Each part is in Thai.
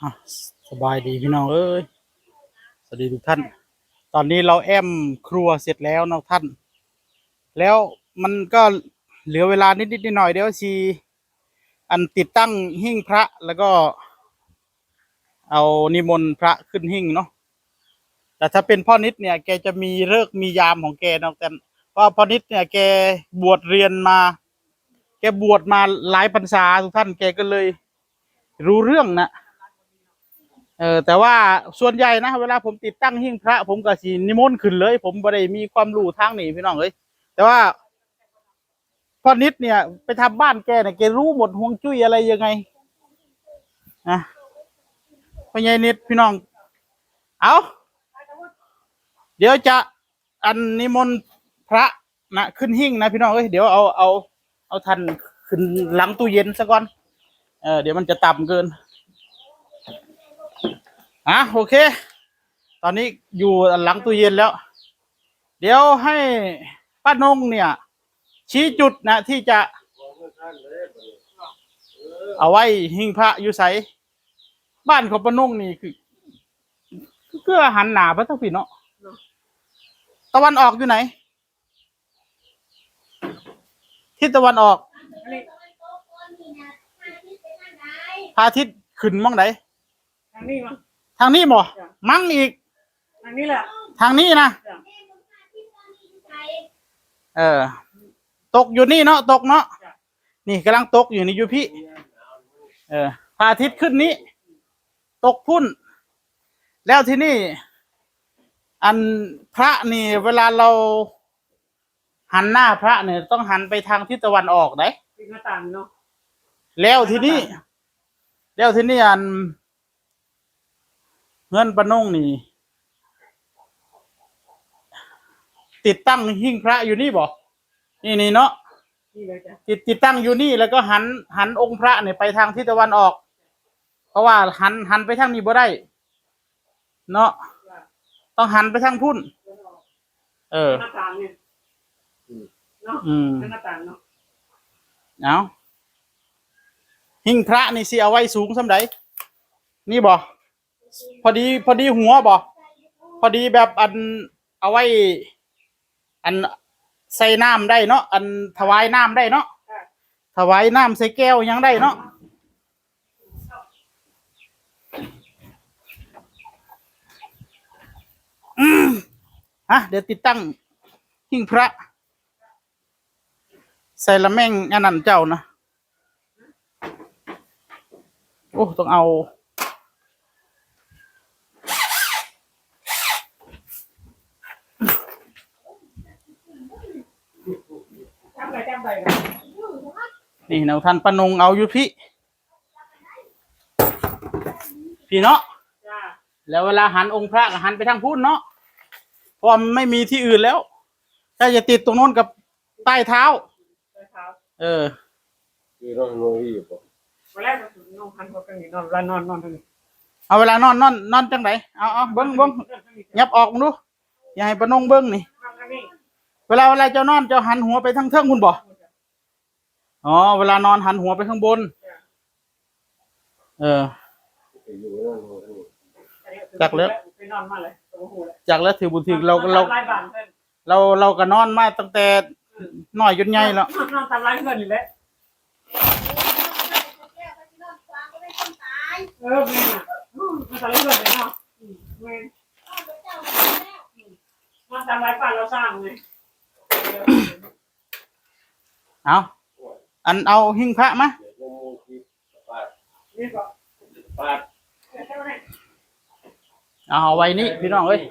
อ่ะสบายดีพี่น้องเอ้ยสวัสดีทุกท่านตอนนี้เราแอมครัวเสร็จแล้วนะท่านแล้วมันก็เหลือเวลานิดหน่อยเดี๋ยวชีอันติดตั้งหิ้งพระแล้วก็เอานิมนต์พระขึ้นหิ้งเนาะแต่ถ้าเป็นพ่อนิดเนี่ยแกจะมีฤกษ์มียามของแกนะแต่ว่าพ่อนิดเนี่ยแกบวชเรียนมาแกบวชมาหลายพรรษาทุกท่านแกก็เลยรู้เรื่องนะแต่ว่าส่วนใหญ่นะเวลาผมติดตั้งหิ้งพระผมก็สินิมนต์ขึ้นเลยผมไม่ได้มีความรู้ทางนี้พี่น้องเอ้ยแต่ว่าพ่อนิดเนี่ยไปทำบ้านแกเนี่ยแกรู้หมดฮวงจุ้ยอะไรยังไงนะพ่อใหญ่นิดพี่น้องเอาเดี๋ยวจะอันนิมนต์พระนะขึ้นหิ้งนะพี่น้องเอ้ยเดี๋ยวเอาทันขึ้นหลังตู้เย็นซะก่อนเดี๋ยวมันจะต่ำเกินโอเคตอนนี้อยู่หลังตู้เย็นแล้วเดี๋ยวให้ป้านงเนี่ยชี้จุดนะที่จะเอาไว้หิ้งพระอยู่ไสบ้านของป้านงนี่คือเพื่อหันหน้าพระทักษิณเนาะตะวันออกอยู่ไหนทิศตะวันออกพระอาทิตย์ขึ้นมองไหนทางนี้มั้งทางนี้บ่มั่งอีกทางนี้แหละทางนี้นะเออตกอยู่นี่เนาะตกเนาะนี่กำลังตกอยู่นี่อยู่พี่พระอาทิตย์ขึ้นนี้ตกพุ่นแล้วที่นี่อันพระนี่เวลาเราหันหน้าพระเนี่ยต้องหันไปทางทิศตะวันออกได้หน้าต่างเนาะแล้วที่นี่อันเงินปะนงนี่ติดตั้งหิ้งพระอยู่นี่บ่นี่เนาะติดตั้งอยู่นี่แล้วก็หันองค์พระเนี่ยไปทางทิศตะวันออกเพราะว่าหันไปทางนี้บ่ได้เนาะต้องหันไปทางพุ่นหน้าต่างเนี่ยเนาะหน้าต่างเนาะเอาหิ้งพระนี่สิเอาไว้สูงส่ำใดนี่บ่พอดีหัวบ่พอดีแบบอันเอาไว้อันใส่น้ำได้เนาะอันถวายน้ำได้เนาะถวายน้ำใส่แก้วยังได้เนาะเดี๋ยวติดตั้งหิ้งพระใส่ละแม่งอันนั้นเจ้านะโอ้ต้องเอานี่นะท่านปนงเอาอยู่พี่เนาะแล้วเวลาหันองค์พระก็หันไปทางพุ้นเนาะเพราะไม่มีที่อื่นแล้วถ้าจะติดตรงโน้นกับใต้เท้าคือนอนอยู่ป่ะเวลานอนหันหัวกันนี่นอนเวลานอนตรงนี้เอาเวลานอนจังไหนเอาเบิ้งยับออกมึงดูอย่าให้ปนงเบิ้งนี่เวลาเจ้านอนเจ้าหันหัวไปทางเทิงคุณบ่เวลานอนหันหัวไปข้างบนจากแล้วถือบุญถือเราก็นอนมาตั้งแต่น้อยจนใหญ่แล้วนอนตามไรเพื่อนนี่แหละแม่นตามไรเพื่อนเลยเนาะแม่นอนตามไรป่าเราสร้างไงเอาหิ้งพระมาเอาไว้นี่พี่น้องเอ้ย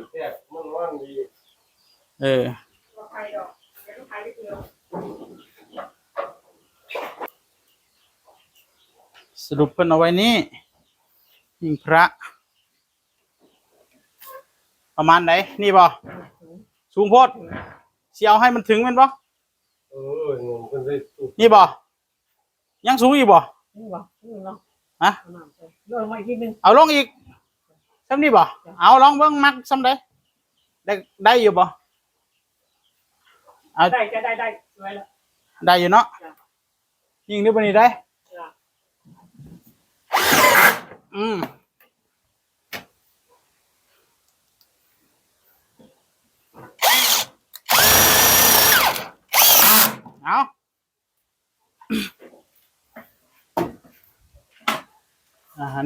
สรุปเพิ่นเอาไว้นี่หิ้งพระประมาณไหนนี่บ่สูงโพดสิเอาให้มันถึงแม่นบ่นี่บ่ยังสูงอีกบ่ฮะเอาลงอีกซ้ำนี่บ่เอาลองเบิ่งมักซ้ำได้อยู่บ่ได้ได้อยู่เนาะยิงได้บ่นี่ได้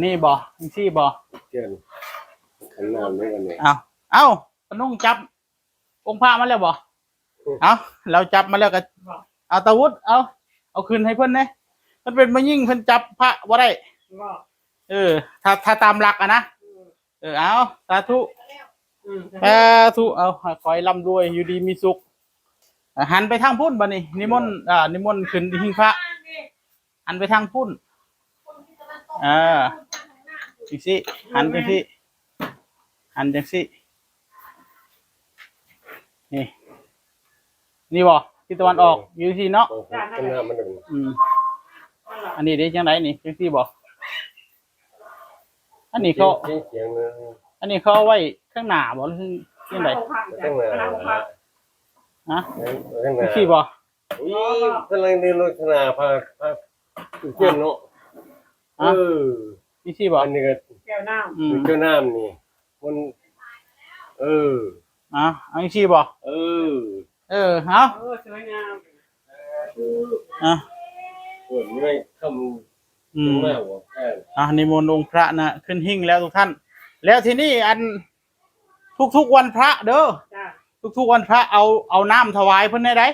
นี่บ่จังซี่บ่ เกินขันน้ำด้วยกันเนี่ย เอาปนุ่งจับองค์พระมาแล้วบ่เอาเราจับมาแล้วก็เอาตะวุธเอาคืนให้เพิ่นเด้มันเป็นมายิ่งเพิ่นจับพระบ่ได้ถ้าตามหลักอะนะเอาสาธุสาธุเอาขอให้ร่ำรวยอยู่ดีมีสุขหันไปทางพุ่นบัดนี้นิมนต์นิมนต์ขึ้นหิ้งพระหันไปทางพุ่นจังซี่หันจังซี่หันจังซี่นี่บ่ทิศตะวันออกอยู่ที่เนาะ ขันน้ำมันเป็น อันนี้ได้จังไดนี่จังซี่บ่อันนี้เขา เสียงเลย อันนี้เขาเอาไว้ข้างหน้าบ่หรือจังได ตั้งนาน ฮะ ตั้ง จั นาง น ซี่บ่ นี่กำลังเดินรถขนาพาเกี่ยนเนาะจังซี่บ่ อันนี้ก็ แก้วน้ เจ้าน้ำนี่มันเอาจังซี่บ่เอา ำสวยงาม ปวดไม่คำมากกว่า นิมนต์องค์พระนะขึ้นหิ้งแล้วทุกท่าน แล้วทีนี้อันทุกวันพระเด้อ จ้า ทุกวันพระเอาน้ำถวายเพิ่นได้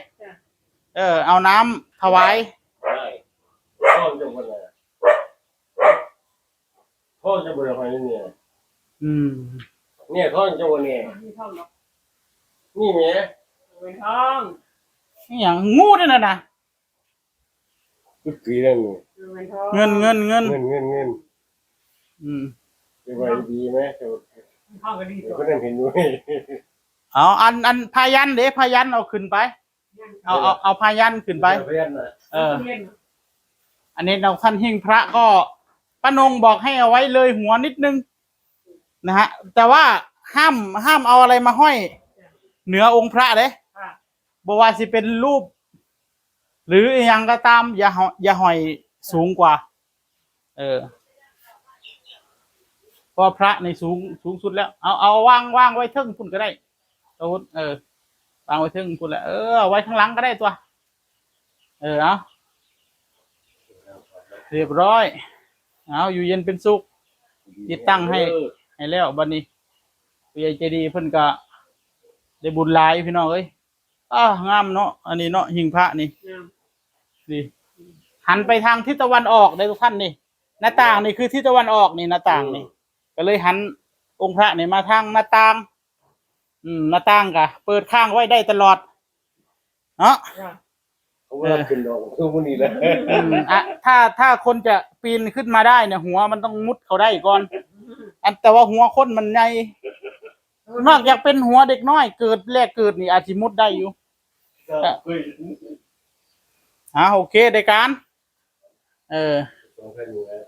เอาน้ำถวาย ได้พ่อจะบ่ได้พ่อจะบ่ได้ไปเนี่ยเนี่ยพ่อจะบ่เนี่ย มีทองเนาะ นี่แม่ เป็นทอง นี่หยังงูนี่น่ะ ทุกปีแล้วนี่ เป็นทอง เงิน เงิน จะไปดีไหม ทองก็ดี เดี๋ยว ตัว ก็ได้เห็นด้วย เอาอันพายันเด้พายันเอาขึ้นไป เอาพายันขึ้นไป เพื่อนน่ะ อันนี้เราท่านหิ้งพระก็ป้านงบอกให้เอาไว้เลยหัวนิดนึงนะฮะแต่ว่าห้ามเอาอะไรมาห้อยเหนือองค์พระเด้บอกว่าสิเป็นรูป หรืออย่างก็ตามอย่าห้อยสูงกว่าเพราะพระในสูงสุดแล้วเอาวางไว้เทิงพุ่นก็ได้เอาวางไว้เทิงพุ่นแล้วเอาไว้ข้างหลังก็ได้ตัวเอาเรียบร้อยเอาอยู่เย็นเป็นสุขติดตั้งให้แล้วบัดนี้ผู้ใหญ่ใจดีเพิ่นก็ได้บุญหลายพี่น้องเอ้ยงามเนาะอันนี้เนาะหิ้งพระนี่ดีหันไปทางทิศตะวันออกได้ทุกท่านนี่หน้าต่างนี่คือทิศตะวันออกนี่หน้าต่างนี่ก็เลยหันองค์พระนี่มาทางหน้าต่างหน้าต่างก็เปิดข้างไว้ได้ตลอดเนาะ เขาว่าขึ้นดอกคือพวกนี้แหละ ถ้าคนจะปีนขึ้นมาได้เนี่ยหัวมันต้องมุดเขาได้ก่อนแต่ว่าหัวคนมันใหญ่นอกจากเป็นหัวเด็กน้อยเกิดนี่อาจจะมุดได้อยู่โอเคได้การสองพันอยู่แล้ว